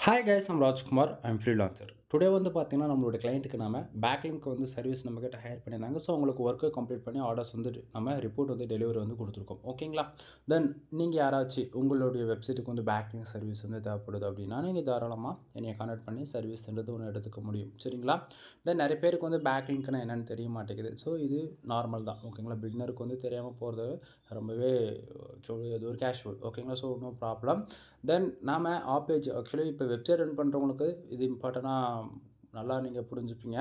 Hi guys, I'm Rajkumar. I'm freelancer. Today வந்து பார்த்தீங்கன்னா, நம்மளோட கிளையண்ட்டுக்கு நாம பேக்லிங்க் வந்து சர்வீஸ் நம்மகிட்ட ஹையர் பண்ணியிருந்தாங்க. ஸோ, அவங்களுக்கு ஒர்க்கை கம்ப்ளீட் பண்ணி ஆர்டர்ஸ் வந்து நம்ம ரிப்போர்ட் வந்து டெலிவரி வந்து கொடுத்துருக்கோம். ஓகேங்களா? தென் நீங்கள் யாராச்சும் உங்களுடைய வெப்சைட்டுக்கு வந்து பேக்லிங்க் சர்வீஸ் வந்து தேவைப்படுது அப்படின்னா, நீங்கள் தாராளமாக என்னைய கான்டாக்ட் பண்ணி சர்வீஸ்ன்றது ஒன்று எடுத்துக்க முடியும். சரிங்களா? தென் நிறைய பேருக்கு வந்து பேக்லிங்க்னா என்னென்னு தெரிய மாட்டேங்குது. ஸோ, இது நார்மல் தான். ஓகேங்களா? பிகினருக்கு வந்து தெரியாமல் போகிறது ரொம்பவே இது ஒரு கேஷுவல். ஓகேங்களா? So, no problem. தென் நாம ஆப் பேஜ் ஆக்சுவலி இப்போ வெப்சைட் ரன் பண்ணுறவங்களுக்கு இது இம்பார்ட்டண்ட்டாக நல்லா நீங்கள் புரிஞ்சுப்பீங்க.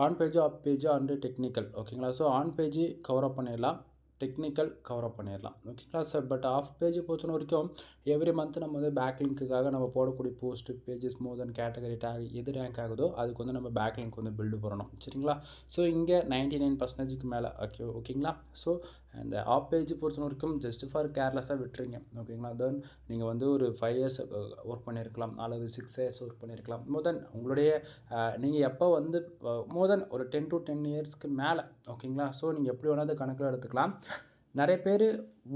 On page, off page and technical. ஓகேங்களா? So, on page cover up பண்ணிடலாம். டெக்னிக்கல் கவர் அப் பண்ணிடலாம். ஓகேங்களா சார்? பட் ஆஃப் பேஜ் பொறுத்த வரைக்கும் எவ்ரி மந்த் நம்ம வந்து பேக்லிங்க்குக்காக நம்ம போடக்கூடிய போஸ்ட் பேஜஸ் மோர் தென் கேட்டகரி டேக் எது ரேங்க் ஆகுதோ அதுக்கு வந்து நம்ம பேக்லிங்க் வந்து பில்டு பண்ணணும். சரிங்களா? ஸோ, இங்கே 99% மேலே ஓகேங்களா? ஸோ, அந்த ஆஃப் பேஜ் பொறுத்த வரைக்கும் ஜஸ்ட் ஃபார் கேர்லெஸ்ஸாக விட்டுறீங்க. ஓகேங்களா? தென் நீங்கள் வந்து ஒரு 5 இயர்ஸ் ஒர்க் பண்ணியிருக்கலாம், அல்லது 6 இயர்ஸ் ஒர்க் பண்ணியிருக்கலாம். மோர் தென் உங்களுடைய நீங்கள் எப்போ வந்து மோர் தென் ஒரு 10 to 10 இயர்ஸ்க்கு மேலே. ஓகேங்களா? ஸோ, நீங்கள் எப்படி வேணால் கணக்கில் எடுத்துக்கலாம். நிறைய பேர்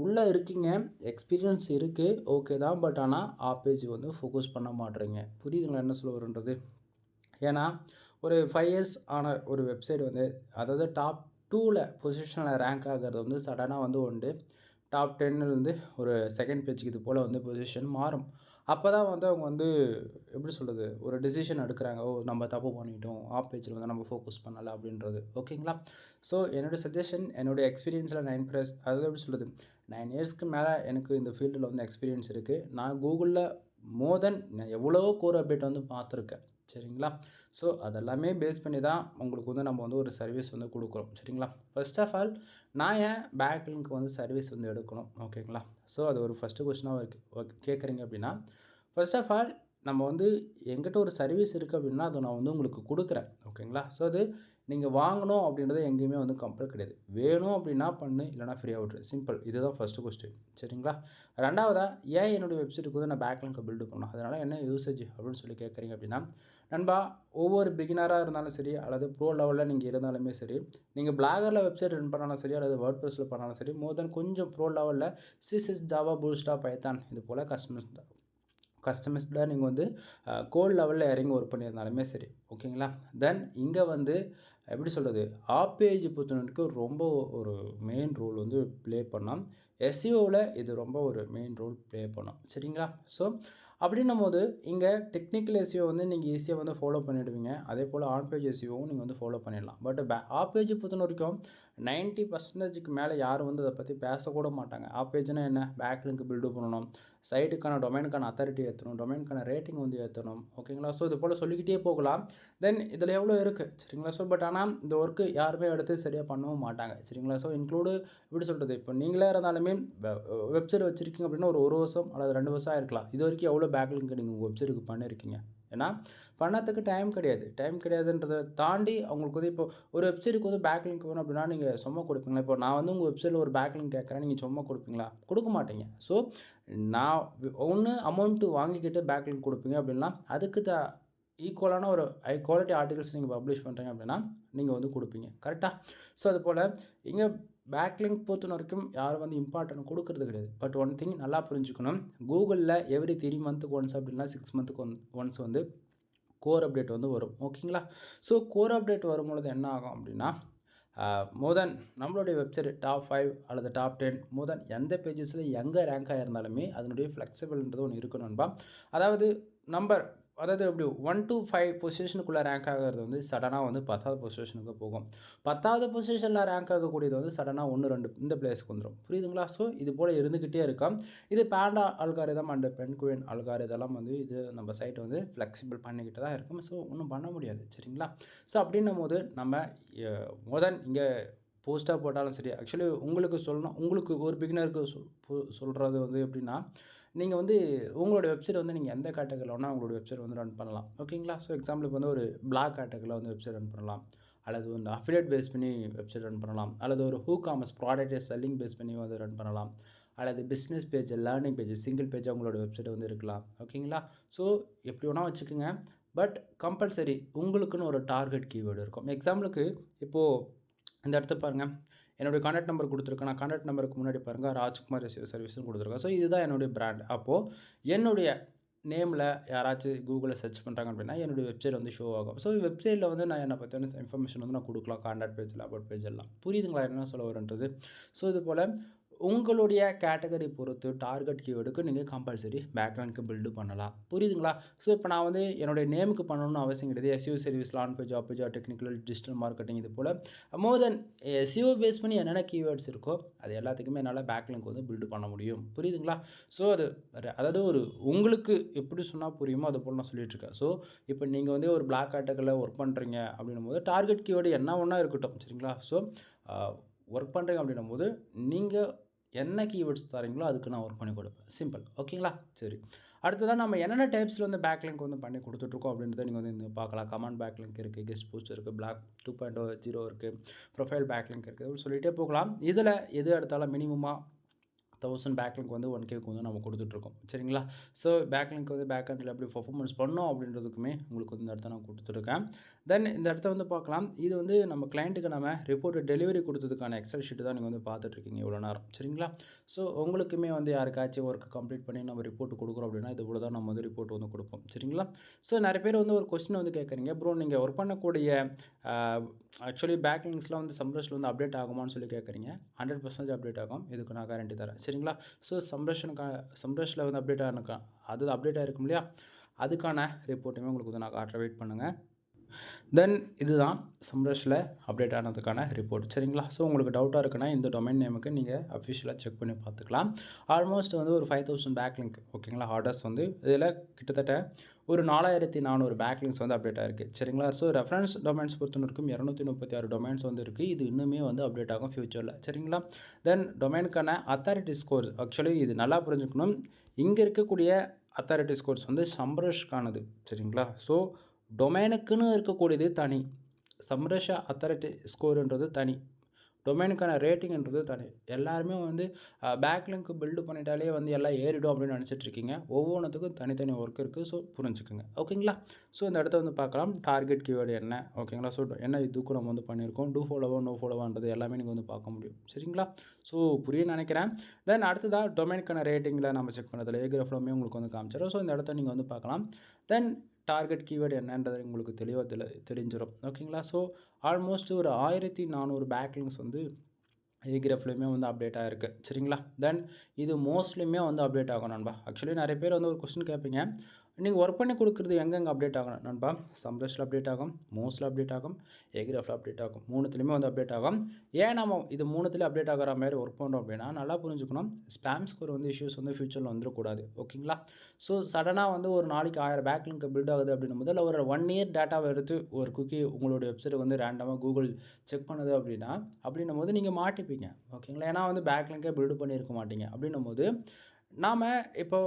உள்ளே இருக்கீங்க, எக்ஸ்பீரியன்ஸ் இருக்குது, ஓகே தான். பட் ஆனால் ஆஃப் பேஜ் வந்து ஃபோக்கஸ் பண்ண மாட்றீங்க. புரியுதுங்களா என்ன சொல்ல வரேன்றது? ஏன்னா ஒரு 5 இயர்ஸ் ஆன ஒரு வெப்சைட் வந்து அதாவது டாப் 2ல பொசிஷனில் ரேங்க் ஆகிறது வந்து சடனாக வந்து ஒன் டே டாப் 10லேருந்து ஒரு செகண்ட் பேஜுக்கு இது போல் வந்து பொசிஷன் மாறும். அப்போ தான் வந்து அவங்க வந்து எப்படி சொல்கிறது, ஒரு டெசிஷன் எடுக்கிறாங்க. ஓ, நம்ம தப்பு பண்ணிட்டோம், ஆஃப் பேஜில் வந்து நம்ம ஃபோக்கஸ் பண்ணலை அப்படின்றது. ஓகேங்களா? ஸோ, என்னோடய சஜஷன், என்னுடைய எக்ஸ்பீரியன்ஸில் 9 ப்ளஸ் அதாவது எப்படி சொல்கிறது, 9 இயர்ஸ்க்கு மேலே எனக்கு இந்த ஃபீல்டில் வந்து எக்ஸ்பீரியன்ஸ் இருக்குது. நான் கூகுளில் மோர் தென் நான் எவ்வளவோ கோர் அப்டேட் வந்து பார்த்துருக்கேன். சரிங்களா? ஸோ, அதெல்லாமே பேஸ் பண்ணி தான் உங்களுக்கு வந்து நம்ம வந்து ஒரு சர்வீஸ் வந்து கொடுக்குறோம். சரிங்களா? ஃபர்ஸ்ட் ஆஃப் ஆல், நான் ஏன் பேக்லிங்க் வந்து சர்வீஸ் வந்து எடுக்கணும்? ஓகேங்களா? ஸோ, அது ஒரு ஃபஸ்ட்டு கொஸ்டினாக கேட்குறீங்க அப்படின்னா, ஃபர்ஸ்ட் ஆஃப் ஆல் நம்ம வந்து என்கிட்ட ஒரு சர்வீஸ் இருக்குது அப்படின்னா அதை நான் வந்து உங்களுக்கு கொடுக்குறேன். ஓகேங்களா? ஸோ, அது நீங்கள் வாங்கணும் அப்படின்றது எங்கேயுமே வந்து கம்பல் கிடையாது. வேணும் அப்படின்னா பண்ணு, இல்லைனா ஃப்ரீயாக விட்ரு. சிம்பிள். இதுதான் ஃபஸ்ட்டு கொஸ்டின். சரிங்களா? ரெண்டாவதா, ஏன் என்னுடைய வெப்சைட்டுக்கு வந்து நான் பேக்லிங்க்கை பில்டு பண்ணணும், அதனால் என்ன யூசேஜ் அப்படின்னு சொல்லி கேட்குறீங்க அப்படின்னா, நண்பா, ஒவ்வொரு பிகினராக இருந்தாலும் சரி, அல்லது ப்ரோ லெவலில் நீங்கள் இருந்தாலுமே சரி, நீங்கள் பிளாகரில் வெப்சைட் ரன் பண்ணாலும் சரி, அல்லது வேர்ட்பிரஸில் பண்ணாலும் சரி, மோர் தென் கொஞ்சம் ப்ரோ லெவலில் சிஎஸ்எஸ், ஜாவா, பூட்ஸ்ட்ராப், பைத்தான் இது போல் கஸ்டமைஸ்டாக நீங்கள் வந்து கோட் லெவலில் இறங்கி ஒர்க் பண்ணியிருந்தாலுமே சரி. ஓகேங்களா? தென் இங்கே வந்து எப்படி சொல்கிறது, ஆப் பேஜ் பொறுத்தவரைக்கும் ரொம்ப ஒரு மெயின் ரோல் வந்து ப்ளே பண்ணோம். எஸ்இஓவில் இது ரொம்ப ஒரு மெயின் ரோல் ப்ளே பண்ணோம். சரிங்களா? ஸோ, அப்படின்னும்போது இங்கே டெக்னிக்கல் எஸ்இஓ வந்து நீங்கள் ஈஸியாக வந்து ஃபாலோ பண்ணிவிடுவீங்க. அதே போல் ஆன் பேஜ் எஸ்இஓவும் நீங்கள் வந்து ஃபாலோ பண்ணிடலாம். பட் ஆப் பேஜ் பொறுத்த வரைக்கும் 90%க்கு மேலே யாரும் வந்து அதை பற்றி பேசக்கூட மாட்டாங்க. ஆப் பேஜ்னால் என்ன? பேக்லிங்க் பில்டு பண்ணணும், சைட்டுக்கான டொமைனுக்கான அத்தாரிட்டி ஏற்றணும், டொமைனுக்கான ரேட்டிங் வந்து ஏற்றணும். ஓகேங்களா? ஸோ, இது போல் சொல்லிக்கிட்டே போகலாம். தென் இதில் எவ்வளோ இருக்குது. சரிங்களா? ஸோ, பட் ஆனால் இந்த ஒர்க்கு யாருமே எடுத்து சரியாக பண்ணவும் மாட்டாங்க. சரிங்களா? ஸோ, இன்க்ளூடு எப்படி சொல்கிறது, இப்போ நீங்களே இருந்தாலுமே வெப்சைட் வச்சுருக்கீங்க அப்படின்னா ஒரு வருஷம் அல்லது 2 வருஷம் ஆயிருக்கலாம். இது வரைக்கும் எவ்வளோ பேக்லிங்க் நீங்கள் உங்கள் வெப்சைட்டுக்கு பண்ணியிருக்கீங்க? ஏன்னா பண்ணத்துக்கு டைம் கிடையாது. டைம் கிடையாதுன்றதை தாண்டி அவங்களுக்கு வந்து இப்போ ஒரு வெப்சைட்டுக்கு வந்து பேக்லிங்க் வேணும் அப்படின்னா நீங்கள் சும்மா கொடுப்பீங்களா? இப்போ நான் வந்து உங்கள் வெப்சைட்டில் ஒரு பேக்லிங்க் கேட்குறேன், நீங்கள் சும்மா கொடுப்பீங்களா? கொடுக்க மாட்டீங்க. ஸோ, நான் ஒன்று அமௌண்ட்டு வாங்கிக்கிட்டு பேக்லிங்க் கொடுப்பீங்க அப்படின்னா அதுக்கு ஈக்குவலான ஒரு ஹை குவாலிட்டி ஆர்டிகல்ஸ் நீங்கள் பப்ளிஷ் பண்ணுறீங்க அப்படின்னா நீங்கள் வந்து கொடுப்பீங்க. கரெக்டாக? ஸோ, அதுபோல் இங்கே பேக்லிங்க் பொறுத்த வரைக்கும் யாரும் வந்து இம்பார்ட்டன்ட் கொடுக்கறது கிடையாது. பட் ஒன் திங் நல்லா புரிஞ்சுக்கணும், கூகுளில் எவ்ரி 3 மந்த்துக்கு ஒன்ஸ் அப்படின்னா 6 மந்த்துக்கு ஒன்ஸ் வந்து கோர் அப்டேட் வந்து வரும். ஓகேங்களா? ஸோ, கோர் அப்டேட் வரும்பொழுது என்ன ஆகும் அப்படின்னா, மோர் தென் நம்மளுடைய வெப்சைட் டாப் 5 அல்லது டாப் 10 மோர் தென் எந்த பேஜஸில் எங்கே ரேங்க் ஆகியிருந்தாலுமே அதனுடைய ஃப்ளெக்சிபிள்ன்றது ஒன்று இருக்கணும் நண்பா. அதாவது நம்பர் அதாவது எப்படி 1 to 5 பொசிஷனுக்குள்ளே ரேங்க் ஆகிறது வந்து சடனாக வந்து 10வது பொசிஷனுக்கு போகும். 10வது பொசிஷனில் ரேங்க் ஆகக்கூடியது வந்து சடனாக 1, 2 இந்த பிளேஸ்க்கு வந்துடும். புரியுதுங்களா? ஸோ, இது போல் இருந்துக்கிட்டே இருக்கும். இது பேண்டா அல்காரிதம் அண்ட் பென்குயின் அல்காரிதம் வந்து இது நம்ம சைட் வந்து ஃப்ளெக்சிபிள் பண்ணிக்கிட்டு தான் இருக்கும். ஸோ, ஒன்றும் பண்ண முடியாது. சரிங்களா? ஸோ, அப்படின்னும் போது நம்ம முதன் இங்கே போஸ்ட்டாக போட்டாலும் சரி, ஆக்சுவலி உங்களுக்கு சொல்லணும், உங்களுக்கு ஒரு பிகினருக்கு சொல்கிறது வந்து எப்படின்னா, நீங்கள் வந்து உங்களோட வெப்சைட் வந்து நீங்கள் எந்த கேட்டகரியில் வேணால் உங்களோட வெப்சைட் வந்து ரன் பண்ணலாம். ஓகேங்களா? ஸோ, எக்ஸாம்பிளுக்கு வந்து ஒரு பிளாக் கேட்டகரியில் வந்து வெப்சைட் ரன் பண்ணலாம், அல்லது வந்து அஃபிலியேட் பேஸ் பண்ணி வெப்சைட் ரன் பண்ணலாம், அல்லது ஒரு காமர்ஸ் ப்ராடக்ட் செல்லிங் பேஸ் பண்ணி வந்து ரன் பண்ணலாம், அல்லது business page, learning page, single பேஜாக உங்களோட வெப்சைட் வந்து இருக்கலாம். ஓகேங்களா? ஸோ, எப்படி வேணால் வச்சுக்கோங்க. பட் கம்பல்சரி உங்களுக்குன்னு ஒரு டார்கெட் கீவேர்டு இருக்கும். எக்ஸாம்பிளுக்கு இப்போது இந்த இடத்த பாருங்கள், என்னுடைய கான்டாக்ட் நம்பர் கொடுத்துருக்கேன். நான் கான்டாக்ட் நம்பருக்கு முன்னாடி பாருங்கள் ராஜ்குமார் எஸ்இஓ சர்வீஸ்னு கொடுத்துருக்கேன். ஸோ, இதுதான் என்னுடைய பிராண்ட். அப்போது என்னுடைய நேமில் யாராச்சும் கூகுளில் சர்ச் பண்ணுறாங்க அப்படின்னா என்னுடைய வெப்சைட் வந்து ஷோ ஆகும். ஸோ வெப்சைட்டில் வந்து நான் என்னை பற்றின இன்ஃபர்மேஷன் வந்து நான் கொடுக்கலாம். கான்டாக்ட் பேஜில், அபவுட் பேஜ் எல்லாம். புரியுதுங்களா என்ன சொல்ல வரேன்றது? ஸோ இது போல் உங்களுடைய கேட்டகரி பொறுத்து டார்கெட் கீவேர்டுக்கு நீங்கள் கம்பல்சரி பேக்லிங்க் பில்டு பண்ணலாம். புரியுதுங்களா? ஸோ இப்போ நான் வந்து என்னுடைய நேமுக்கு பண்ணணும்னு அவசியம் கிடையாது. SEO service, on page, off page, technical, digital marketing இது போல் மோர் தென் எஸ்இஓ பேஸ் பண்ணி என்னென்ன கீவேர்ட்ஸ் இருக்கோ அது எல்லாத்துக்குமே என்னால் பேக்லிங்க் வந்து பில்டு பண்ண முடியும். புரியுதுங்களா? ஸோ அதாவது உங்களுக்கு எப்படி சொன்னால் புரியுமோ அது போல் நான் சொல்லிட்டு இருக்கேன். ஸோ இப்போ நீங்கள் வந்து ஒரு பிளாக் கேட்டகரியில் ஒர்க் பண்ணுறீங்க அப்படின்னும் போது டார்கெட் கீவேர்டு என்ன ஒன்றா இருக்கட்டும். சரிங்களா? ஸோ ஒர்க் பண்ணுறீங்க அப்படின்னும் போது நீங்கள் என்ன கீவேர்ட்ஸ் தரீங்களோ அதுக்கு நான் ஒர்க் பண்ணி கொடுப்பேன். சிம்பிள். ஓகேங்களா? சரி. அடுத்ததாக நம்ம என்னென்ன டைப்ஸில் வந்து பேக்லிங்க் வந்து பண்ணி கொடுத்துட்ருக்கோம் அப்படின்றத நீங்கள் வந்து பார்க்கலாம். கமாண்ட் பேக்லிங்க் இருக்குது, கெஸ்ட் போஸ்ட் இருக்குது, பிளாக் 2.0 இருக்குது, ப்ரொஃபைல் பேக்லிங்க் இருக்குது, அப்படின்னு சொல்லிகிட்டே போகலாம். இதில் எது எடுத்தாலும் மினிமமாக 1000 பேக்லிங்க் வந்து 1Kக்கு வந்து நம்ம கொடுத்துட்ருக்கோம். சரிங்களா? ஸோ பேக்லிங்க் வந்து பேக் எண்டில் எப்படி பர்ஃபார்மன்ஸ் பண்ணோம் அப்படின்றதுக்குமே உங்களுக்கு வந்து இந்த இடத்த நான் கொடுத்துருக்கேன். தென் இந்த இடத்த வந்து பார்க்கலாம். இது வந்து நம்ம கிளைண்ட்டுக்கு நம்ம ரிப்போர்ட் டெலிவரி கொடுத்ததுக்கான எக்ஸல் ஷீட்டு தான் நீங்கள் வந்து பார்த்துட்ருக்கீங்க இவ்வளோ நேரம். சரிங்களா? ஸோ உங்களுக்குமே வந்து யாருக்காச்சும் ஒர்க் கம்ப்ளீட் பண்ணி நம்ம ரிப்போர்ட் கொடுக்குறோம் அப்படின்னா இது போல தான் நம்ம வந்து ரிப்போர்ட் வந்து கொடுப்போம். சரிங்களா? ஸோ நிறைய பேர் வந்து ஒரு கொஸ்டின் வந்து கேட்குறீங்க, ப்ரோ நீங்கள் ஒர்க் பண்ணக்கூடிய ஆக்சுவலி பேக்லிங்ஸ்லாம் வந்து சம்ரஷில் வந்து அப்டேட் ஆகுமான்னு சொல்லி கேட்குறீங்க. 100% அப்டேட் ஆகும். இதுக்கு நான் கேரண்டி தரேன். சரிங்களா? ஸோ சம்ரஷில் வந்து அப்டேட் ஆனக்கா அது அப்டேட் ஆகிருக்கும் இல்லையா, அதுக்கான ரிப்போர்ட்டுமே உங்களுக்கு வந்து நான் காட்டுற வெயிட் பண்ணுங்கள். தென் இதுதான் சம்ரஷில் அப்டேட் ஆனதுக்கான ரிப்போர்ட். சரிங்களா? ஸோ உங்களுக்கு டவுட்டாக இருக்குன்னா இந்த டொமைன் நேமுக்கு நீங்கள் அஃபிஷியலாக செக் பண்ணி பார்த்துக்கலாம். ஆல்மோஸ்ட் வந்து ஒரு 5000 பேக்லிங்க் ஓகேங்களா ஆர்டர்ஸ் வந்து இதில் கிட்டத்தட்ட ஒரு 4400 பேக்லிங்ஸ் வந்து அப்டேட் ஆகிருக்கு. சரிங்களா? ஸோ ரெஃபரன்ஸ் டொமைன்ஸ் பொறுத்தவரைக்கும் 236 டொமைன்ஸ் வந்து இருக்குது. இது இன்னுமே வந்து அப்டேட் ஆகும் ஃப்யூச்சரில். சரிங்களா? தென் டொமைனுக்கான அத்தாரிட்டி ஸ்கோர் ஆக்சுவலி இது நல்லா புரிஞ்சுக்கணும். இங்கே இருக்கக்கூடிய அத்தாரிட்டி ஸ்கோர்ஸ் வந்து சம்ரஷ்கானது. சரிங்களா? ஸோ டொமைனுக்குன்னு இருக்கக்கூடியது தனி, சம்ரஷா அத்தாரிட்டி ஸ்கோருன்றது தனி, டொமைனுக்கான ரேட்டிங்ன்றது தனி. எல்லாருமே வந்து பேக்லிங்க் பில்டு பண்ணிட்டாலே வந்து எல்லாம் ஏறிடும் அப்படின்னு நினச்சிட்ருக்கீங்க. ஒவ்வொன்றுத்துக்கும் தனித்தனி ஒர்க் இருக்குது. ஸோ புரிஞ்சுக்குங்க. ஓகேங்களா? ஸோ இந்த இடத்த வந்து பார்க்கலாம். டார்கெட் கீவேர்டு என்ன ஓகேங்களா? ஸோ என்ன இதுக்கும் நம்ம வந்து பண்ணியிருக்கோம். டூ ஃபாலோவா நோ ஃபாலோவான்றது எல்லாமே நீங்கள் வந்து பார்க்க முடியும். சரிங்களா? ஸோ புரிய நினைக்கிறேன். தென் அடுத்ததாக டொமைனுக்கான ரேட்டிங்கில் நம்ம செக் பண்ணதில் ஏகிராஃப்லமே உங்களுக்கு வந்து காமிச்சிடும். ஸோ இந்த இடத்த நீங்கள் வந்து பார்க்கலாம். தென் டார்கெட் கீவேர்டு என்னன்றது உங்களுக்கு தெளிவாக தெரிஞ்சிடும். ஓகேங்களா? ஸோ ஆல்மோஸ்ட் ஒரு 1400 பேக்லிங்ஸ் வந்து ஏகிராஃப்லையுமே வந்து அப்டேட் ஆகிருக்கு. சரிங்களா? தென் இது மோஸ்ட்லியுமே வந்து அப்டேட் ஆகும் நண்பா. ஆக்சுவலி நிறைய பேர் வந்து ஒரு கொஸ்டின் கேட்பீங்க, நீங்கள் ஒர்க் பண்ணி கொடுக்குறது எங்கெங்கே அப்டேட் ஆகும் நண்பா? சம்ரஷில் அப்டேட் ஆகும், மோஸ்ட்டில் அப்டேட் ஆகும், ஏகிராஃபில் அப்டேட் ஆகும். மூணுத்துலேயுமே வந்து அப்டேட் ஆகும். ஏன் நம்ம இது மூணுத்துலேயும் அப்டேட் ஆகிற மாதிரி ஒர்க் பண்ணுறோம் அப்படின்னா நல்லா புரிஞ்சுக்கணும். ஸ்பேம் ஸ்கோர் வந்து இஷ்யூஸ் வந்து ஃபியூச்சரில் வந்துடக்கூடாது. ஓகேங்களா? ஸோ சடனாக வந்து ஒரு நாளைக்கு 1000 பேக்லிங்க் பில்ட் ஆகுது அப்படின்னும் போது ஒரு 1 இயர் டேட்டாவை எடுத்து ஒரு குக்கி உங்களுடைய வெப்சைட் வந்து ரேண்டமாக கூகுள் செக் பண்ணுது அப்படின்னும் போது நீங்கள் மாட்டிப்பீங்க. ஓகேங்களா? ஏன்னா வந்து பேக்லிங்கே பில்டு பண்ணியிருக்க மாட்டீங்க. அப்படின்னும் போது நாம் இப்போ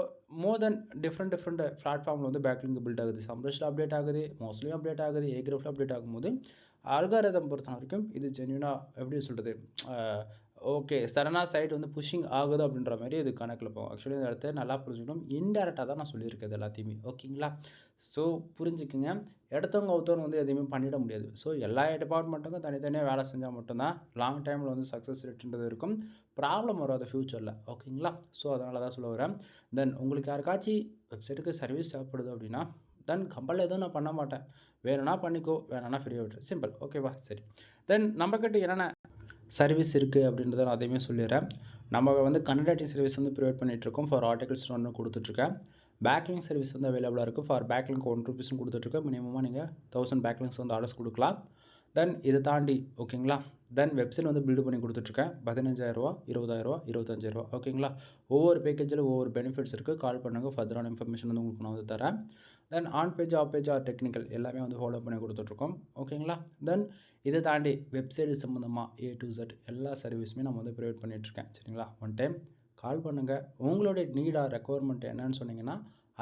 மோர் தென் டிஃப்ரெண்ட் பிளாட்ஃபார்மில் வந்து பேக்லிங்க் பில்ட் ஆகுது. சம்ரஷில் அப்டேட் ஆகுது, மோஸ்ட்லியும் அப்டேட் ஆகுது, ஏகிராஃபில் அப்டேட் ஆகும்போது அல்காரிதம் பொறுத்த வரைக்கும் இது ஜென்யூனாக எப்படி சொல்கிறது, ஓகே சடனாக சைட் வந்து புஷிங் ஆகுது அப்படின்ற மாதிரி இது கணக்கில் போகும். ஆக்சுவலி இந்த இடத்த நல்லா புரிஞ்சுக்கணும். இன்டெரக்டாக தான் நான் சொல்லியிருக்கேன் எல்லாத்தையுமே. ஓகேங்களா? ஸோ புரிஞ்சுக்குங்க. எடுத்தவங்க ஒருத்தவங்க வந்து எதையுமே பண்ணிட முடியாது. ஸோ எல்லா டிபார்ட்மெண்ட்டுக்கும் தனித்தனியாக வேலை செஞ்சால் மட்டும்தான் லாங் டைமில் வந்து சக்ஸஸ் ரேட்டுன்றது இருக்கும். ப்ராப்ளம் வராது ஃப்யூச்சரில். ஓகேங்களா? ஸோ அதனால தான் சொல்ல வரேன். தென் உங்களுக்கு யாருக்காச்சும் வெப்சைட்டுக்கு சர்வீஸ் தேவைப்படுது அப்படின்னா தென் கம்பல் எதுவும் நான் பண்ண மாட்டேன். வேணும்னா பண்ணிக்கோ, வேணும்னா ஃப்ரீயாக விட்டுரு. சிம்பிள். ஓகேவா? சரி. தென் நம்மக்கிட்ட என்னென்ன சர்வீஸ் இருக்குது அப்படின்றத நான் அதையுமே சொல்லிடுறேன். நம்ம வந்து கன்சல்டிங் சர்வீஸ் வந்து ப்ரொவைட் பண்ணிகிட்ருக்கோம். ஃபார் ஆர்டிகல்ஸ் ஒன்று கொடுத்துட்ருக்கேன். பேக்லிங் சர்வீஸ் வந்து அவைலபிளாக இருக்குது. ஃபார் பேக்லிங்க் 1 ரூபீஸ்னு கொடுத்துட்ருக்கேன். மினிமமாக நீங்கள் 1000 பேக்லிங்ஸ் வந்து ஆர்டர்ஸ் கொடுக்கலாம். தென் இதை தாண்டி ஓகேங்களா, தென் வெப்சைட் வந்து பில்டு பண்ணி கொடுத்துட்ருக்கேன். 15,000 20,000 25,000 ஓகேங்களா. ஒவ்வொரு பேக்கேஜில் ஒவ்வொரு பெனிஃபிட்ஸ் இருக்குது. கால் பண்ணுங்கள். ஃபர்தரான இன்ஃபர்மேஷன் வந்து உங்களுக்கு நான் வந்து தரேன். Then on page, off page, or technical எல்லாமே வந்து ஃபாலோ பண்ணி கொடுத்துட்ருக்கோம். ஓகேங்களா. தென் இதை தாண்டி வெப்சைட் சம்மந்தமாக A to Z எல்லா சர்வீஸுமே நம்ம வந்து ப்ரொவைட் பண்ணிகிட்ருக்கேன். சரிங்களா. ஒன் டைம் கால் பண்ணுங்கள். உங்களுடைய நீடாக ரெக்குவயர்மெண்ட் என்னன்னு சொன்னீங்கன்னா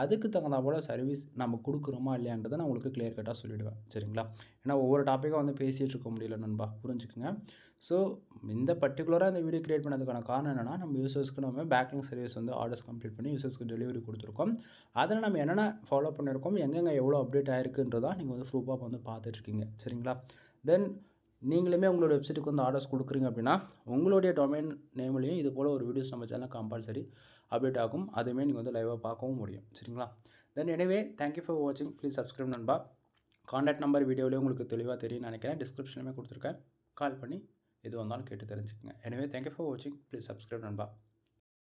அதுக்கு தகுந்த போல் சர்வீஸ் நம்ம கொடுக்குறோமா இல்லையான்றதை நான் உங்களுக்கு கிளியர் கட்டாக சொல்லிவிடுவேன். சரிங்களா. ஏன்னா ஒவ்வொரு டாப்பிக்காக வந்து பேசிகிட்டு இருக்க முடியல நண்பா, புரிஞ்சுக்குங்க. ஸோ இந்த பர்டிகுலராக இந்த வீடியோ கிரியேட் பண்ணதுக்கான காரணம் என்னென்னா நம்ம யூசர்ஸ்க்கு நம்ம பேக்லிங் சர்வீஸ் வந்து ஆர்டர்ஸ் கம்ப்ளீட் பண்ணி யூசர்ஸ்க்கு டெலிவரி கொடுத்துருக்கோம். அதில் நம்ம என்னென்ன ஃபாலோ பண்ணியிருக்கோம், எங்கெங்கே எவ்வளோ அப்டேட் ஆகிருக்குன்றதான் நீங்கள் வந்து ப்ரூஃபாக வந்து பார்த்துட்ருக்கீங்க. சரிங்களா. தென் நீங்களுமே உங்களோட வெப்சைட்டுக்கு வந்து ஆர்டர்ஸ் கொடுக்குறீங்க அப்படின்னா உங்களுடைய டொமைன் நேம்லேயும் இது போல் ஒரு வீடியோஸ் நம்ம சேனல் கம்பல்சரி அப்டேட் ஆகும். அதுவுமே நீங்கள் வந்து லைவாக பார்க்கவும் முடியும். சரிங்களா. தென் எனிவே தேங்க்யூ ஃபார் வாட்சிங். ப்ளீஸ் சப்ஸ்கிரைப் நண்பா. கான்டாக்ட் நம்பர் வீடியோவிலே உங்களுக்கு தெளிவாக தெரியும்னு நினைக்கிறேன். டிஸ்கிரிப்ஷனுமே கொடுத்துருக்கேன். கால் பண்ணி எது வந்தாலும் கேட்டு தெரிஞ்சுக்கங்க. எனிவே தேங்க்யூ ஃபார் வாட்சிங். ப்ளீஸ் சப்ஸ்கிரைப் நண்பா.